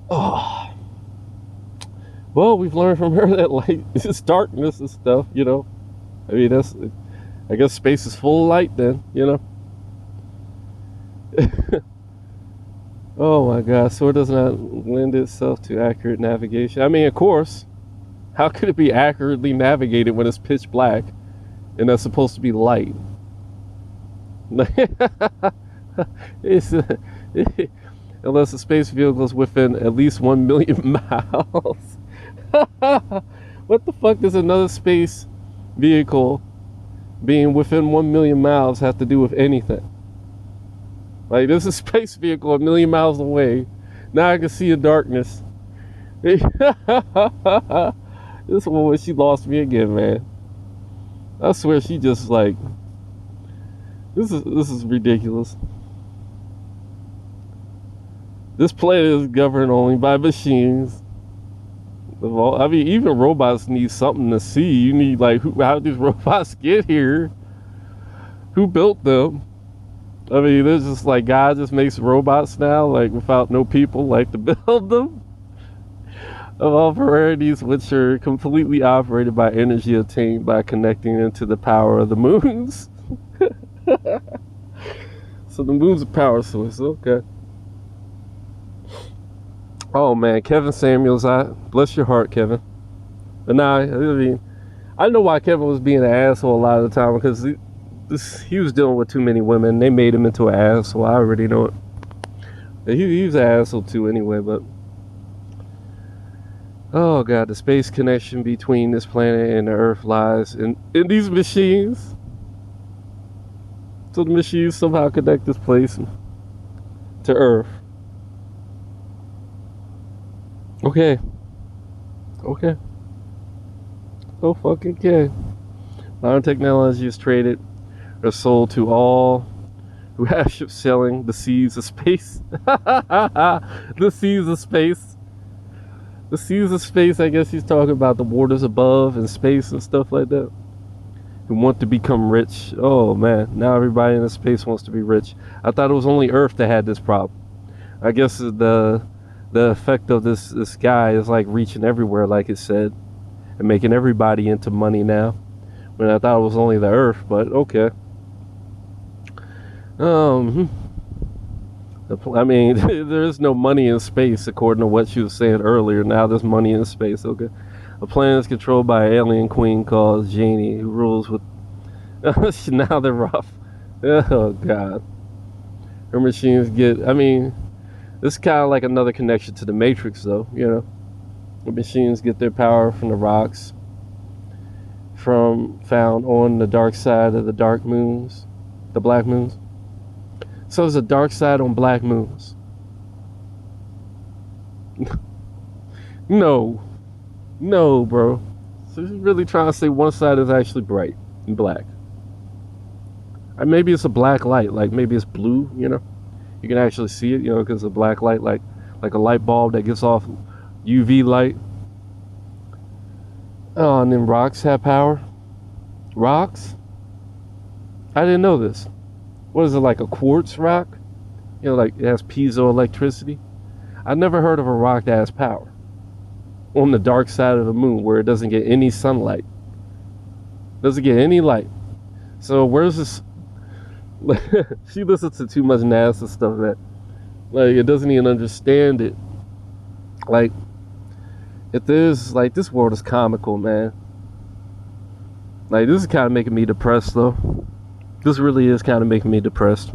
Oh, well, we've learned from her that light is darkness and stuff, you know. I mean, I guess space is full of light then, you know. Oh my God, so it does not lend itself to accurate navigation. I mean, of course, how could it be accurately navigated when it's pitch black and that's supposed to be light? it's, unless the space vehicle is within at least 1 million miles. What the fuck does another space vehicle being within 1 million miles have to do with anything? Like, this is a space vehicle 1 million miles away. Now I can see the darkness. This woman, she lost me again, man. I swear she just like, this is ridiculous. This planet is governed only by machines. I mean, even robots need something to see. You need, like, how did these robots get here? Who built them? I mean, there's just like, God just makes robots now, like, without no people, like, to build them. Of all varieties, which are completely operated by energy obtained by connecting into the power of the moons. So the moon's a power source, okay. Oh man, Kevin Samuels, I bless your heart, Kevin. But nah, I mean, I know why Kevin was being an asshole a lot of the time, because he was dealing with too many women. They made him into an asshole. I already know it. He was an asshole too anyway, but oh God, the space connection between this planet and the Earth lies in these machines. So the machines somehow connect this place to Earth. Okay. So fucking okay. Modern technology is traded or sold to all who have ships sailing the seas of space. The seas of space. The seas of space, I guess he's talking about the waters above and space and stuff like that. Who want to become rich. Oh man, now everybody in the space wants to be rich. I thought it was only Earth that had this problem. I guess the effect of this guy is like reaching everywhere, like it said, and making everybody into money now. When I thought it was only the Earth, but okay. I mean, there's no money in space, according to what she was saying earlier. Now there's money in space, okay. A planet is controlled by an alien queen called Janie, who rules with... Now they're rough. Oh, God. Her machines get... I mean, this is kind of like another connection to the Matrix, though, you know. The machines get their power from the rocks found on the dark side of the dark moons, the black moons. So there's a dark side on black moons. No, bro. So you're really trying to say one side is actually bright and black. Or maybe it's a black light, like maybe it's blue, you know. You can actually see it, you know, because a black light, like a light bulb that gives off UV light. Oh, and then rocks have power. Rocks? I didn't know this. What is it, like a quartz rock? You know, like it has piezoelectricity. I've never heard of a rock that has power on the dark side of the moon where it doesn't get any sunlight. Doesn't get any light. So where's this? She listens to too much NASA stuff that, like, it doesn't even understand it. Like, if there's, like, this world is comical, man. Like, this is kind of making me depressed, though. This really is kind of making me depressed.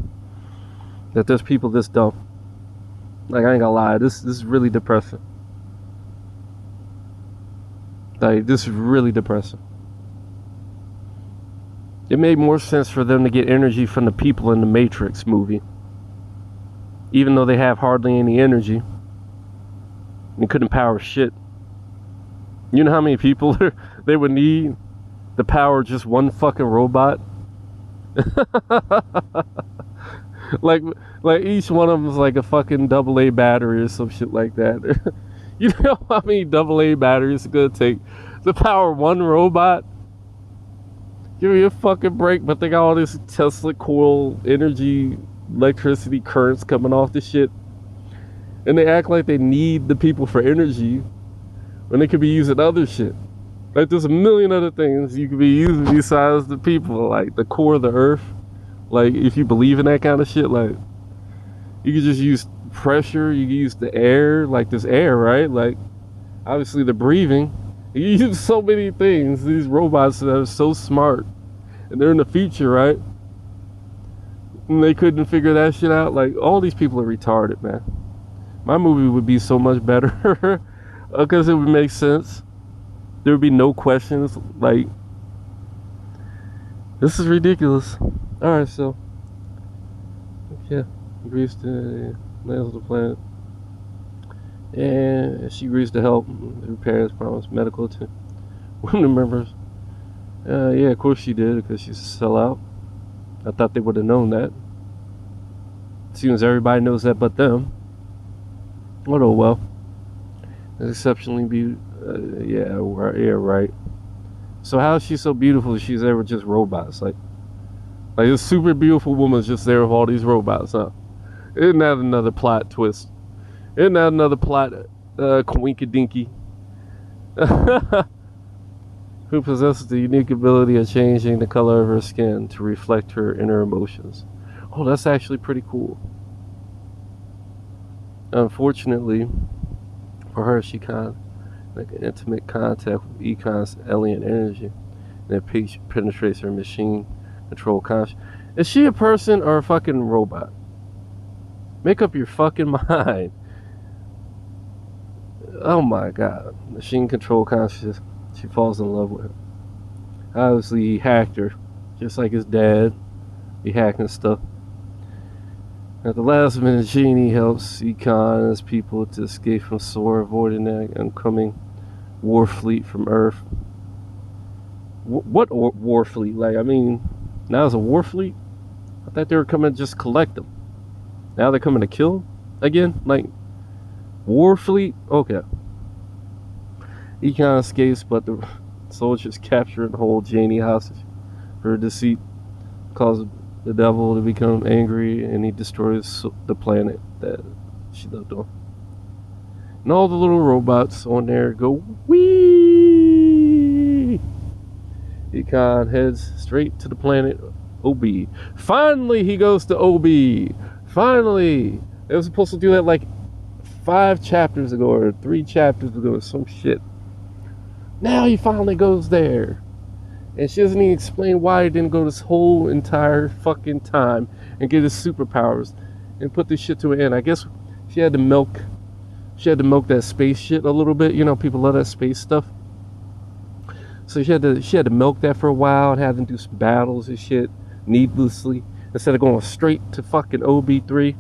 That there's people this dumb. Like, I ain't gonna lie, this is really depressing. Like, this is really depressing. It made more sense for them to get energy from the people in the Matrix movie. Even though they have hardly any energy. They couldn't power shit. You know how many people they would need to power just one fucking robot? like each one of them is like a fucking AA battery or some shit like that. You know how many AA batteries it's gonna take to power one robot? Give me a fucking break. But they got all this Tesla coil energy, electricity currents coming off the shit. And they act like they need the people for energy when they could be using other shit. Like there's a million other things you could be using besides the people, like the core of the earth. Like if you believe in that kind of shit, like you could just use pressure, you could use the air, like this air, right? Like obviously the breathing. You use so many things. These robots that are so smart, and they're in the future, right? And they couldn't figure that shit out. Like all these people are retarded, man. My movie would be so much better because it would make sense. There would be no questions. Like this is ridiculous. All right, so yeah, agrees to lands on the planet. And she agrees to help. Her parents promised medical to women members. Yeah, of course she did, because she's a sellout. I thought they would have known that. Seems everybody knows that but them. Oh well. Exceptionally beautiful. Yeah, right. So how is she so beautiful if she's there with just robots? Like this super beautiful woman's just there with all these robots, huh? Isn't that another plot twist? Isn't that another plot, coinkydinky? Who possesses the unique ability of changing the color of her skin to reflect her inner emotions. Oh, that's actually pretty cool. Unfortunately, for her, she can't make an intimate contact with Econ's alien energy, and it penetrates her machine control conscious. Is she a person or a fucking robot? Make up your fucking mind. Oh my god. Machine control consciousness. She falls in love with him. Obviously he hacked her, just like his dad. He hacking stuff. At the last minute, Genie helps Econ and his people to escape from SOAR, avoiding the oncoming war fleet from Earth. What war fleet? Like, I mean, now it's a war fleet? I thought they were coming to just collect them. Now they're coming to kill again? Like, war fleet? Okay. Econ escapes, but the soldiers capture and hold Janie hostage. Her deceit causes the devil to become angry, and he destroys the planet that she lived on. And all the little robots on there go wee. Econ heads straight to the planet OB. Finally, he goes to OB. Finally. They were supposed to do that like 5 chapters ago or 3 chapters ago or some shit. Now he finally goes there. And she doesn't even explain why he didn't go this whole entire fucking time and get his superpowers and put this shit to an end. I guess she had to milk that space shit a little bit. You know, people love that space stuff. So she had to milk that for a while and have them do some battles and shit needlessly instead of going straight to fucking OB3.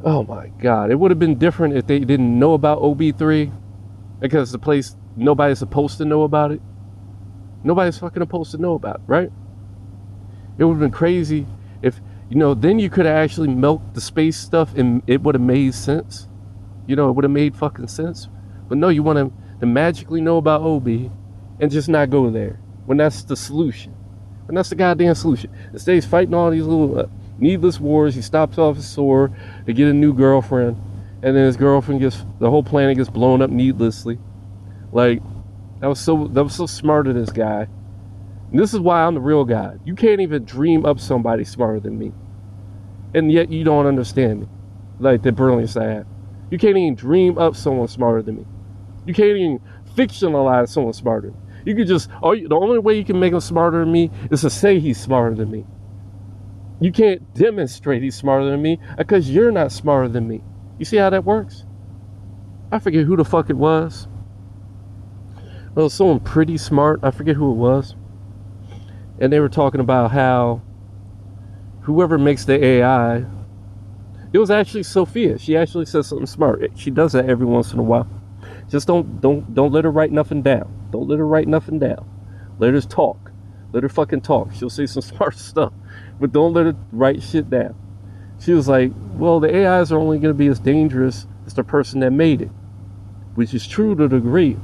Oh my god, it would have been different if they didn't know about OB3, because the place nobody's supposed to know about it. Nobody's fucking supposed to know about it, right? It would have been crazy if, you know, then you could have actually milked the space stuff and it would have made sense. You know, it would have made fucking sense. But no, you want to magically know about OB and just not go there when that's the solution. And that's the goddamn solution. Instead, he's fighting all these little needless wars. He stops off his SOAR to get a new girlfriend, and then his girlfriend the whole planet gets blown up needlessly. Like, that was so smart of this guy. And this is why I'm the real guy. You can't even dream up somebody smarter than me, and yet you don't understand me. Like the brilliance I have. You can't even dream up someone smarter than me. You can't even fictionalize someone smarter than me. You could just, the only way you can make him smarter than me is to say he's smarter than me. You can't demonstrate he's smarter than me because you're not smarter than me. You see how that works? I forget who the fuck it was. Well, someone pretty smart. I forget who it was. And they were talking about how whoever makes the AI, it was actually Sophia. She actually said something smart. She does that every once in a while. Just don't let her write nothing down. Don't let her write nothing down. Let her talk. Let her fucking talk. She'll say some smart stuff. But don't let her write shit down. She was like, well, the AIs are only going to be as dangerous as the person that made it. Which is true to a degree.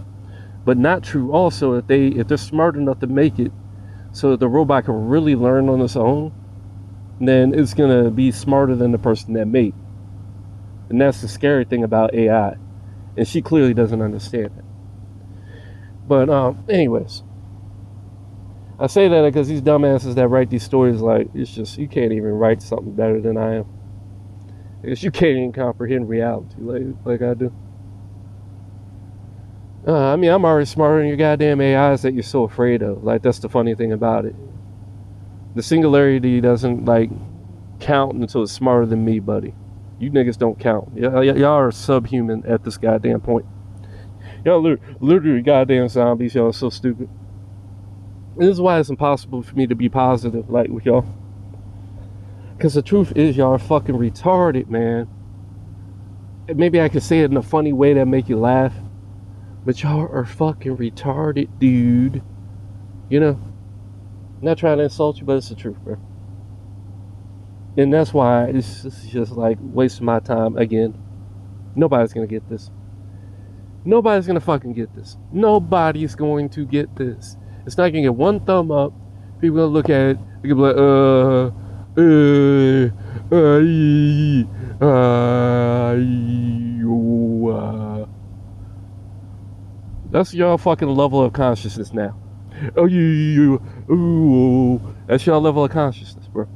But not true also if they're smart enough to make it so that the robot can really learn on its own, then it's going to be smarter than the person that made it. And that's the scary thing about AI. And she clearly doesn't understand it. But anyways, I say that because these dumbasses that write these stories, like, it's just, you can't even write something better than I am. Because you can't even comprehend reality like I do. I mean, I'm already smarter than your goddamn AIs that you're so afraid of. Like, that's the funny thing about it. The singularity doesn't, like, count until it's smarter than me, buddy. You niggas don't count. Y'all are subhuman at this goddamn point. Y'all literally goddamn zombies. Y'all are so stupid. And this is why it's impossible for me to be positive, like, with y'all. Because the truth is, y'all are fucking retarded, man. And maybe I could say it in a funny way that make you laugh. But y'all are fucking retarded, dude. You know? I'm not trying to insult you, but it's the truth, bro. And that's why it's just like wasting my time again. Nobody's gonna get this. Nobody's gonna fucking get this. Nobody's going to get this. It's not gonna get one thumb up. People gonna look at it. They're gonna be like, that's your fucking level of consciousness now. That's your level of consciousness, bro.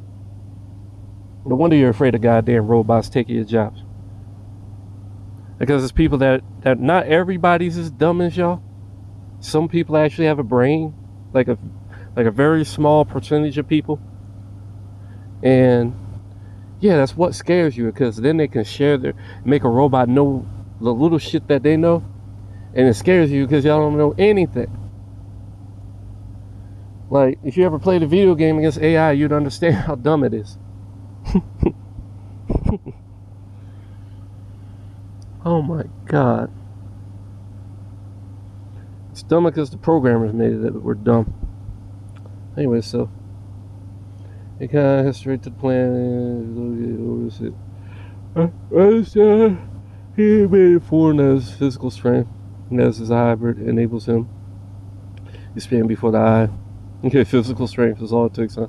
No wonder you're afraid of goddamn robots taking your jobs. Because it's people that not everybody's as dumb as y'all. Some people actually have a brain, like a very small percentage of people. And yeah, that's what scares you, because then they can make a robot know the little shit that they know. And it scares you because y'all don't know anything. Like, if you ever played a video game against AI, you'd understand how dumb it is. Oh my god. It's dumb because the programmers made it that we're dumb. Anyway, so it kind of has straight to the plan. He made it foreign as physical strength, and as his hybrid enables him to stand before the eye. Okay, physical strength is all it takes, huh?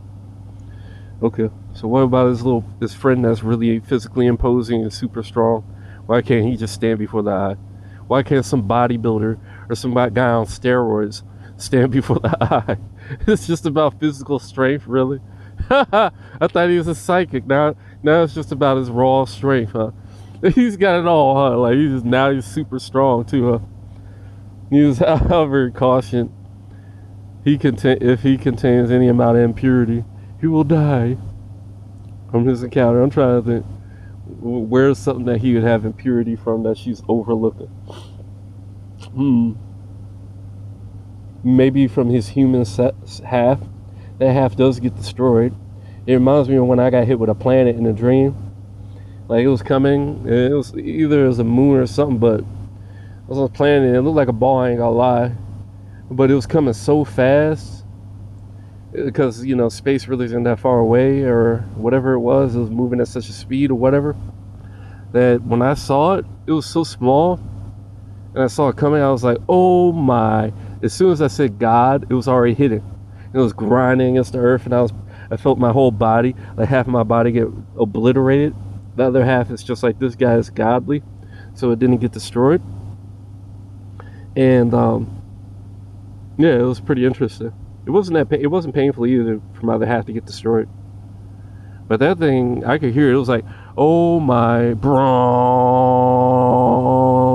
Okay, so what about his friend that's really physically imposing and super strong? Why can't he just stand before the eye? Why can't some bodybuilder or some guy on steroids stand before the eye? It's just about physical strength, really? I thought he was a psychic. Now it's just about his raw strength, huh? He's got it all, huh? Like, now he's super strong too, huh? He was, however, cautioned. If he contains any amount of impurity, he will die from his encounter. I'm trying to think, where's something that he would have impurity from that she's overlooking? Maybe from his human half. That half does get destroyed. It reminds me of when I got hit with a planet in a dream. Like, it was coming. It was either as a moon or something, but it was on a planet and it looked like a ball, I ain't gonna lie. But it was coming so fast because, you know, space really isn't that far away, or whatever it was moving at such a speed or whatever, that when I saw it, it was so small, and I saw it coming, I was like, oh my. As soon as I said God, it was already hitting. It was grinding against the earth, and I felt my whole body, like half of my body, get obliterated. The other half is just like, this guy is godly, so it didn't get destroyed. And yeah, it was pretty interesting. It wasn't painful either for my other half to get destroyed. But that thing, I could hear it. It was like, oh my, bro.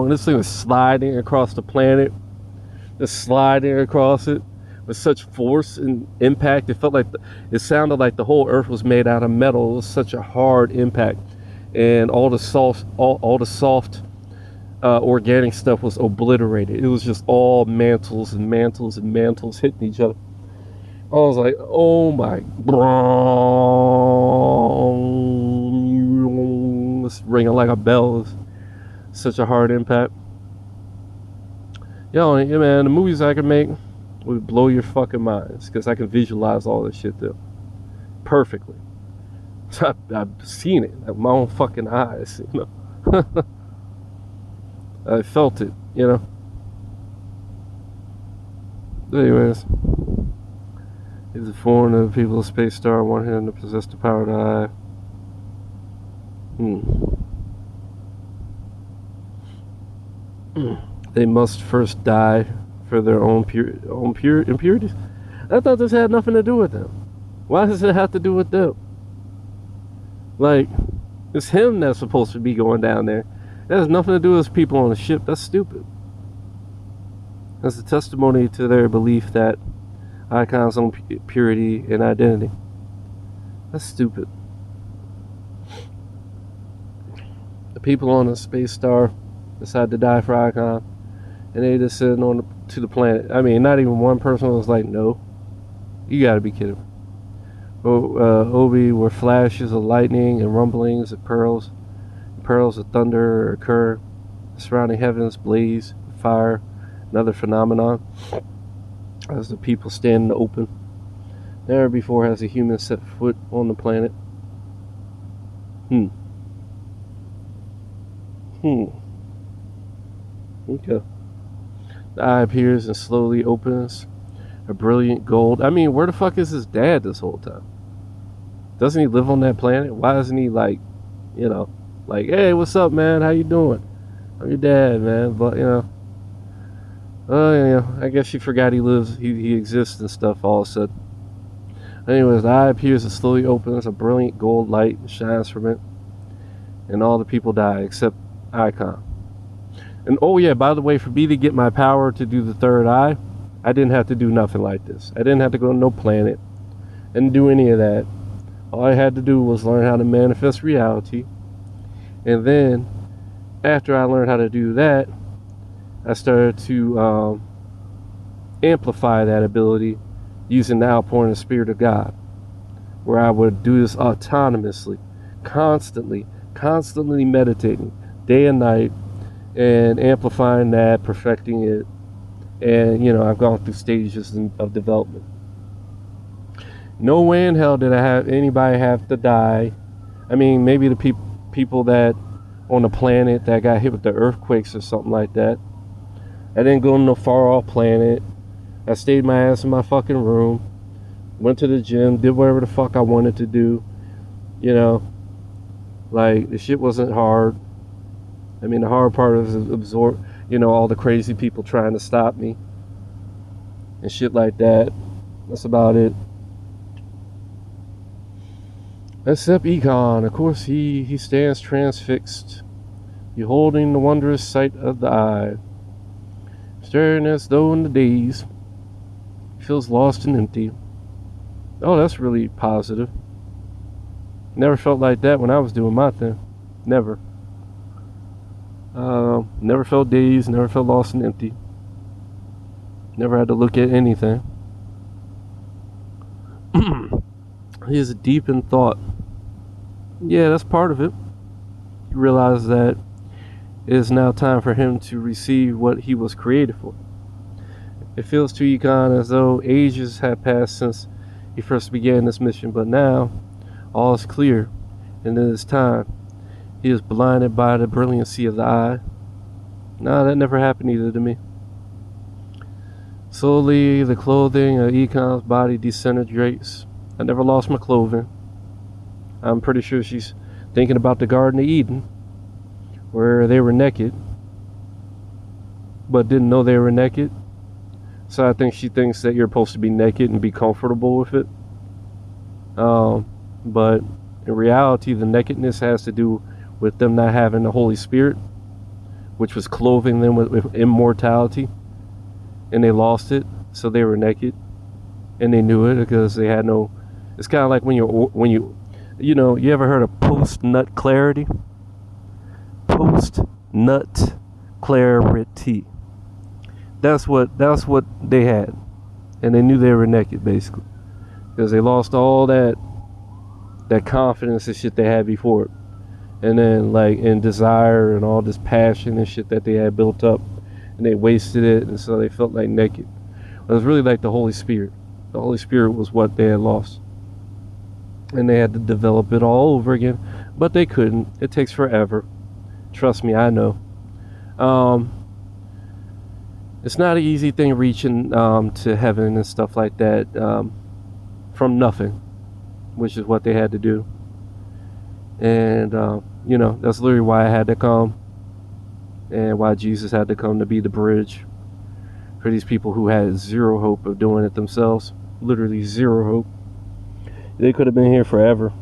And this thing was sliding across the planet, just sliding across it with such force and impact. It felt like it sounded like the whole earth was made out of metal. It was such a hard impact, and all the soft organic stuff was obliterated. It was just all mantles and mantles and mantles hitting each other. I was like, oh my, it's ringing like a bell. It's such a hard impact. Yo, yeah, man, the movies I can make would blow your fucking minds, because I can visualize all this shit though perfectly. So I've seen it with my own fucking eyes, you know. I felt it, you know. Anyways, he's a foreigner. The people of Space Star want him to possess the power to eye. they must first die for their own impurities. I thought this had nothing to do with them. Why does it have to do with them? Like, it's him that's supposed to be going down there. That has nothing to do with people on the ship. That's stupid. That's a testimony to their belief that Icon's own purity and identity. That's stupid. The people on the space star decide to die for Icon, and they just sitting on to the planet. I mean, not even one person was like, "No, you got to be kidding." Obi, where flashes of lightning and rumblings of pearls of thunder occur, the surrounding heavens blaze with fire, another phenomenon. As the people stand in the open, never before has a human set foot on the planet. Okay. The eye appears and slowly opens. A brilliant gold. I mean, where the fuck is his dad this whole time? Doesn't he live on that planet? Why isn't he like, hey, what's up, man? How you doing? I'm your dad, man. But I guess you forgot he lives, he exists and stuff all of a sudden. Anyways, the eye appears and slowly opens. A brilliant gold light shines from it, and all the people die except Icon. And oh yeah, by the way, for me to get my power to do the third eye, I didn't have to do nothing like this. I didn't have to go to no planet and do any of that. All I had to do was learn how to manifest reality. And then, after I learned how to do that, I started to amplify that ability using the outpouring of the Spirit of God, where I would do this autonomously, constantly meditating, day and night, and amplifying that, perfecting it. And I've gone through stages of development. No way in hell did anybody have to die. I mean, maybe the people that on the planet that got hit with the earthquakes or something like that. I didn't go to no far off planet. I stayed my ass in my fucking room, went to the gym, did whatever the fuck I wanted to do. Like, the shit wasn't hard. I mean, the hard part was absorb, all the crazy people trying to stop me and shit like that. That's about it. Except Econ, of course, he stands transfixed, beholding the wondrous sight of the eye, staring as though in the daze, feels lost and empty. Oh, that's really positive. Never felt like that when I was doing my thing. Never. Never felt dazed, never felt lost and empty. Never had to look at anything. He is deep in thought. Yeah, that's part of it. He realized that it is now time for him to receive what he was created for. It feels to Econ as though ages have passed since he first began this mission, but now all is clear, and it is time. He is blinded by the brilliancy of the eye. No, that never happened either to me. Slowly, the clothing of Econ's body disintegrates. I never lost my clothing. I'm pretty sure she's thinking about the Garden of Eden, where they were naked, but didn't know they were naked. So I think she thinks that you're supposed to be naked and be comfortable with it. But in reality, the nakedness has to do with them not having the Holy Spirit, which was clothing them with immortality, and they lost it, so they were naked, and they knew it because they had no. It's kind of like when you ever heard of post-nut clarity? Post-nut clarity. That's what they had, and they knew they were naked basically, because they lost all that confidence and shit they had before it. And then, like, in desire and all this passion and shit that they had built up, and they wasted it, and so they felt like naked. It was really like the Holy Spirit. The Holy Spirit was what they had lost, and they had to develop it all over again, but they couldn't. It takes forever. Trust me, I know. It's not an easy thing reaching to heaven and stuff like that from nothing, which is what they had to do. And that's literally why I had to come and why Jesus had to come to be the bridge for these people who had zero hope of doing it themselves. Literally zero hope. They could have been here forever,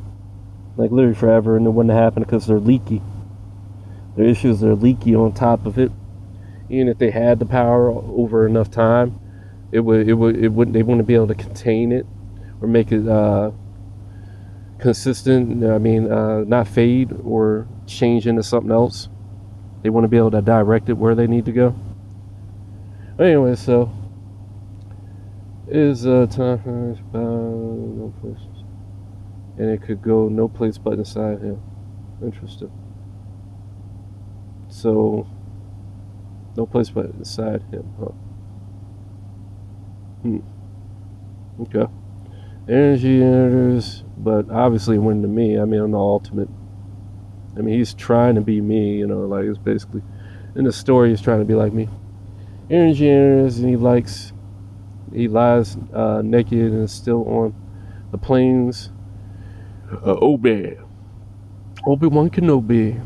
like literally forever, and it wouldn't have happened because they're leaky. Their issues are leaky on top of it. Even if they had the power over enough time, they wouldn't be able to contain it or make it consistent. I mean, not fade or change into something else. They want to be able to direct it where they need to go. Anyway, so is time for no places, and it could go no place but inside him. Interesting. So no place but inside him, huh? Okay. Energy enters, but obviously when to me, I mean, I'm the ultimate. I mean, he's trying to be me, you know, like it's basically in the story he's trying to be like me. Energy enters, and he lies naked and still on the plains. Obi-Wan Kenobi.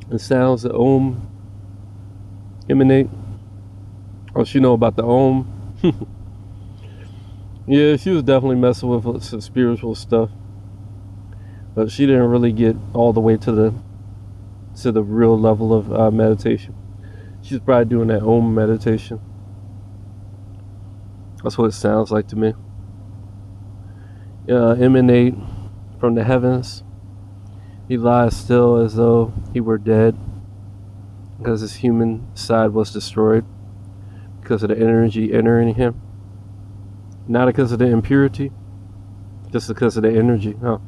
The sounds of Om emanate. Oh, she know about the Om. Yeah, she was definitely messing with some spiritual stuff, but she didn't really get all the way to the real level of meditation. She's probably doing that Om meditation. That's what it sounds like to me. Emanate from the heavens. He lies still as though he were dead, because his human side was destroyed because of the energy entering him. Not because of the impurity, just because of the energy. Huh.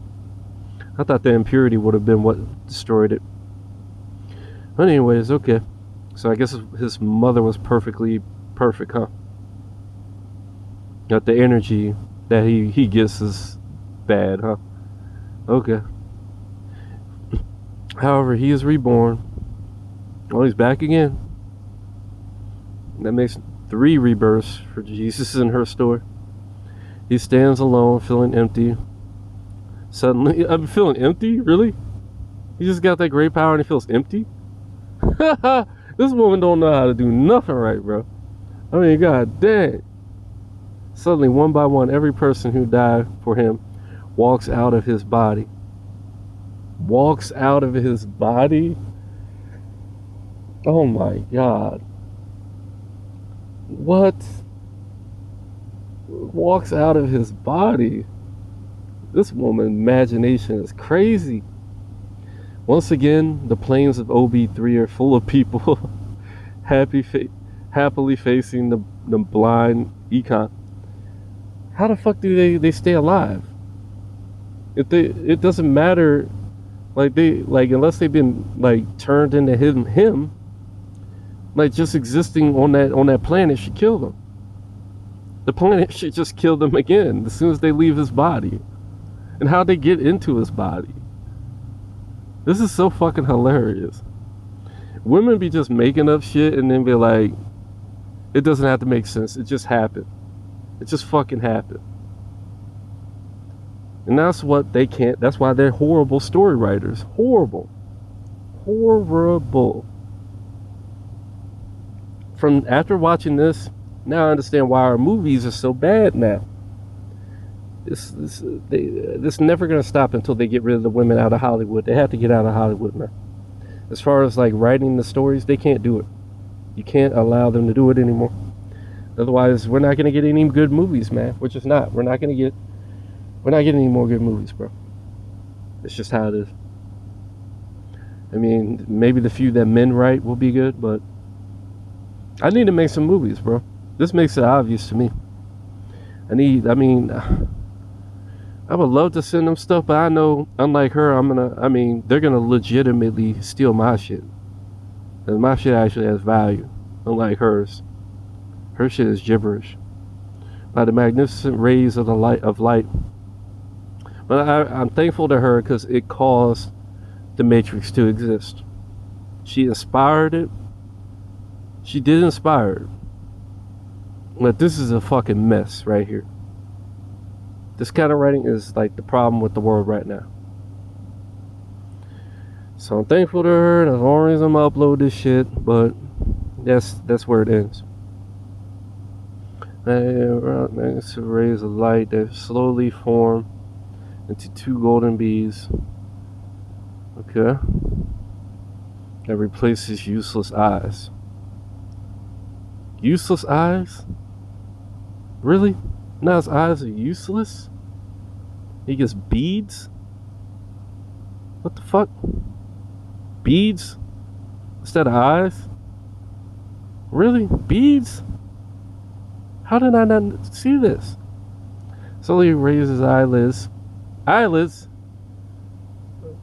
I thought the impurity would have been what destroyed it. But anyways, okay. So I guess his mother was perfectly perfect, huh? That the energy that he gets is bad, huh? Okay. However, he is reborn. Oh, he's back again. That makes 3 rebirths for Jesus in her story. He stands alone, feeling empty. Suddenly, I'm feeling empty? Really? He just got that great power and he feels empty? This woman don't know how to do nothing right, bro. I mean, god dang. Suddenly, one by one, every person who died for him walks out of his body. Walks out of his body? Oh my god. What? Walks out of his body? This woman's imagination is crazy. Once again, the plains of OB3 are full of people happily facing the blind econ. How the fuck do they stay alive? It doesn't matter, unless they've been like turned into him, like just existing on that planet should kill them. The planet should just kill them again as soon as they leave his body. And how they get into his body. This is so fucking hilarious. Women be just making up shit and then be like, it doesn't have to make sense. It just happened. It just fucking happened. And that's what they can't. That's why they're horrible story writers. Horrible. Horrible. From after watching this, now I understand why our movies are so bad now. This never gonna stop until they get rid of the women out of Hollywood. They have to get out of Hollywood, man. As far as like writing the stories, they can't do it. You can't allow them to do it anymore. Otherwise, we're not gonna get any good movies, man. We're just not. We're not getting any more good movies, bro. It's just how it is. I mean, maybe the few that men write will be good, but I need to make some movies, bro. This makes it obvious to me. I would love to send them stuff, but I know, unlike her, they're gonna legitimately steal my shit. And my shit actually has value, unlike hers. Her shit is gibberish. By the magnificent rays of the light. But I'm thankful to her because it caused the Matrix to exist. She inspired it. She did inspire it. But this is a fucking mess right here. This kind of writing is like the problem with the world right now. So I'm thankful to her. That's the only reason I'm gonna upload this shit. But that's where it ends. Next to rays of light that slowly form into 2 golden bees. Okay. That replaces useless eyes. Useless eyes? Really? Now his eyes are useless? He gets beads? What the fuck? Beads? Instead of eyes? Really? Beads? How did I not see this? Slowly raises his eyelids. Eyelids?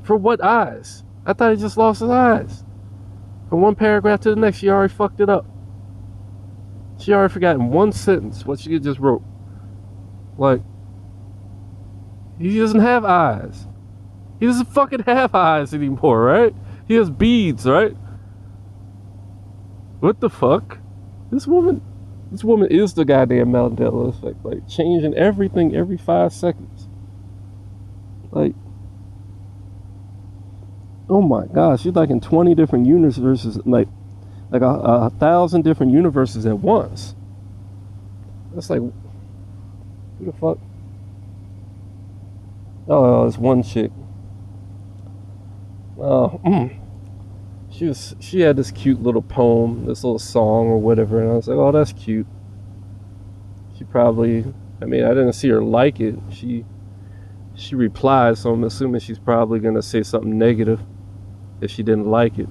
For what eyes? I thought he just lost his eyes. From one paragraph to the next, she already fucked it up. She already forgot in one sentence what she just wrote. Like, he doesn't have eyes. He doesn't fucking have eyes anymore, right? He has beads, right? What the fuck? This woman is the goddamn Mandela effect. Like, changing everything every 5 seconds. Like, oh my gosh, she's like in 20 different universes, like 1,000 different universes at once. That's like, who the fuck? Oh, it's one chick. She had this cute little poem, this little song or whatever, and I was like, oh, that's cute. She probably, I mean, I didn't see her like it. She replied, so I'm assuming she's probably gonna say something negative if she didn't like it.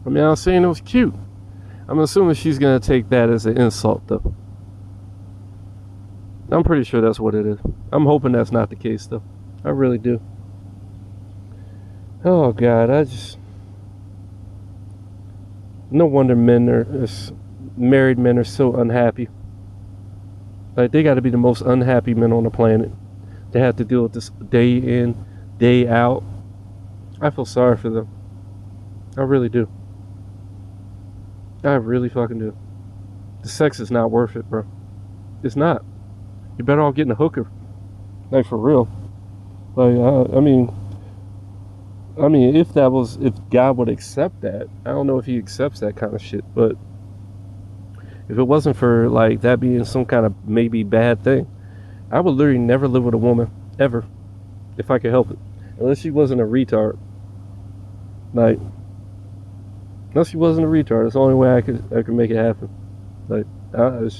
I mean, I was saying it was cute. I'm assuming she's gonna take that as an insult, though. I'm pretty sure that's what it is. I'm hoping that's not the case, though. I really do. Oh God, no wonder married men are so unhappy. Like, they got to be the most unhappy men on the planet. They have to deal with this day in, day out. I feel sorry for them. I really do. I really fucking do. The sex is not worth it, bro. It's not. You're better off getting a hooker. Like, for real. Like, I mean, if God would accept that, I don't know if he accepts that kind of shit, but if it wasn't for, like, that being some kind of maybe bad thing, I would literally never live with a woman, ever, if I could help it. Unless she wasn't a retard. Like, unless she wasn't a retard, it's the only way I could make it happen. Like, I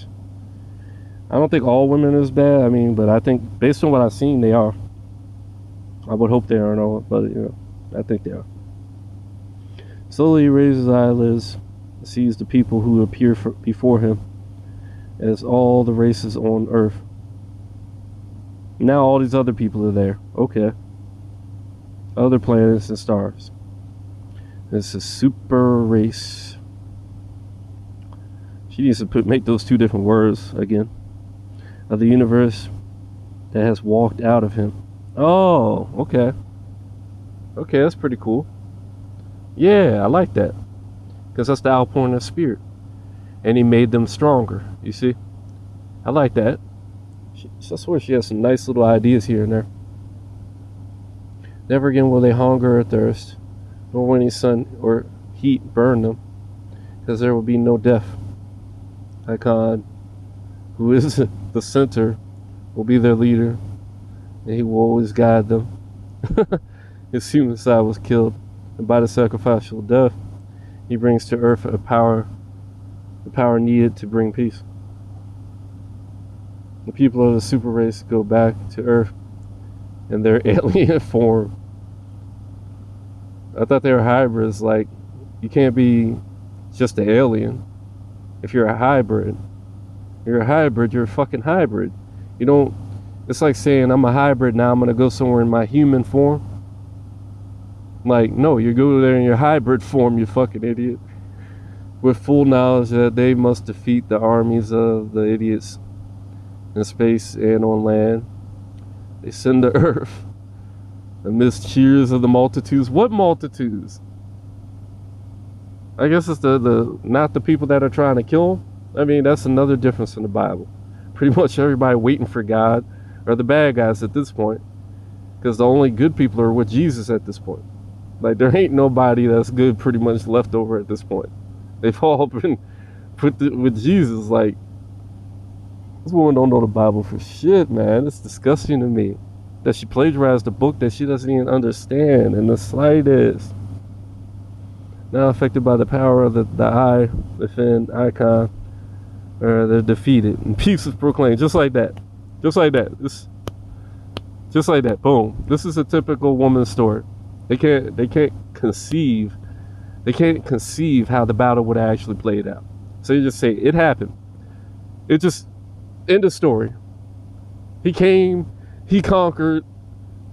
don't think all women is bad, I mean, but I think, based on what I've seen, they are. I would hope they aren't all, but, you know, I think they are. Slowly he raises his eyelids and sees the people who appear before him as all the races on Earth. Now all these other people are there. Okay. Other planets and stars. This is super race. She needs to make those 2 different words again. Of the universe that has walked out of him. Oh, okay. Okay, that's pretty cool. Yeah, I like that. Because that's the outpouring of spirit. And he made them stronger, you see? I like that. I swear she has some nice little ideas here and there. Never again will they hunger or thirst, nor will any sun or heat burn them, because there will be no death. Icon, who is the center, will be their leader, and he will always guide them. His human side was killed, and by the sacrificial death, he brings to earth the power needed to bring peace. The people of the super race go back to earth in their alien form. I thought they were hybrids. Like, you can't be just an alien. If you're a hybrid, you're a fucking hybrid. You don't, it's like saying I'm a hybrid, now I'm gonna go somewhere in my human form. Like, no, you go there in your hybrid form, you fucking idiot. With full knowledge that they must defeat the armies of the idiots in space and on land. They send to earth amidst cheers of the multitudes. What multitudes? I guess it's the not the people that are trying to kill them. I mean, that's another difference in the Bible. Pretty much everybody waiting for God are the bad guys at this point, because the only good people are with Jesus at this point. Like, there ain't nobody that's good pretty much left over at this point. They've all been put with Jesus. Like, this woman don't know the Bible for shit, man. It's disgusting to me that she plagiarized a book that she doesn't even understand in the slightest. Now affected by the power of the I within icon, they're defeated and peace is proclaimed. Just like that. Just like that. Just like that. Boom. This is a typical woman's story. They can't conceive how the battle would have actually played out. So you just say it happened. It just end of story. He came, he conquered,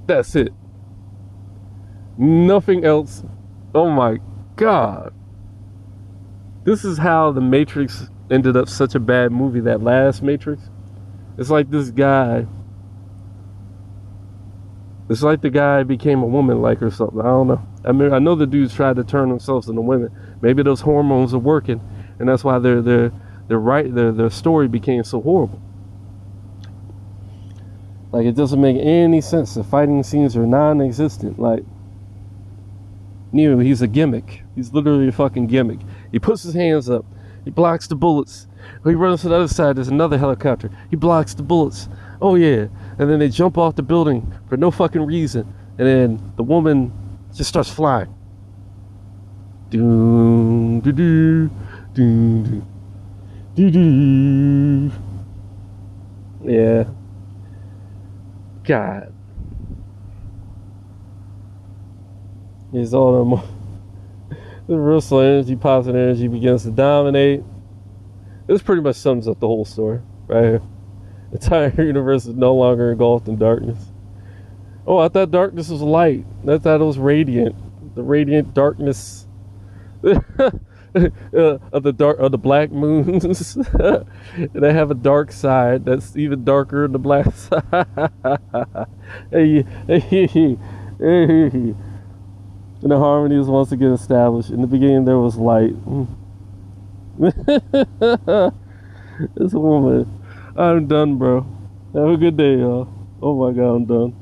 that's it. Nothing else. Oh my God. This is how the Matrix ended up such a bad movie, that last Matrix. It's like this guy, it's like the guy became a woman like or something. I don't know. I mean, I know the dudes tried to turn themselves into women. Maybe those hormones are working, and that's why their story became so horrible. Like, it doesn't make any sense. The fighting scenes are non-existent. Like, Neo, he's a gimmick. He's literally a fucking gimmick. He puts his hands up. He blocks the bullets. He runs to the other side. There's another helicopter. He blocks the bullets. Oh yeah. And then they jump off the building for no fucking reason. And then the woman just starts flying. Doom, doo, doo, doom, doo, doo. Yeah. God. He's all them. The universal energy, positive energy begins to dominate. This pretty much sums up the whole story right here. The entire universe is no longer engulfed in darkness. Oh, I thought darkness was light. I thought it was radiant. The radiant darkness of the black moons. And they have a dark side that's even darker than the black side. And the harmony is once again established. In the beginning, there was light. This woman. I'm done, bro. Have a good day, y'all. Oh my God, I'm done.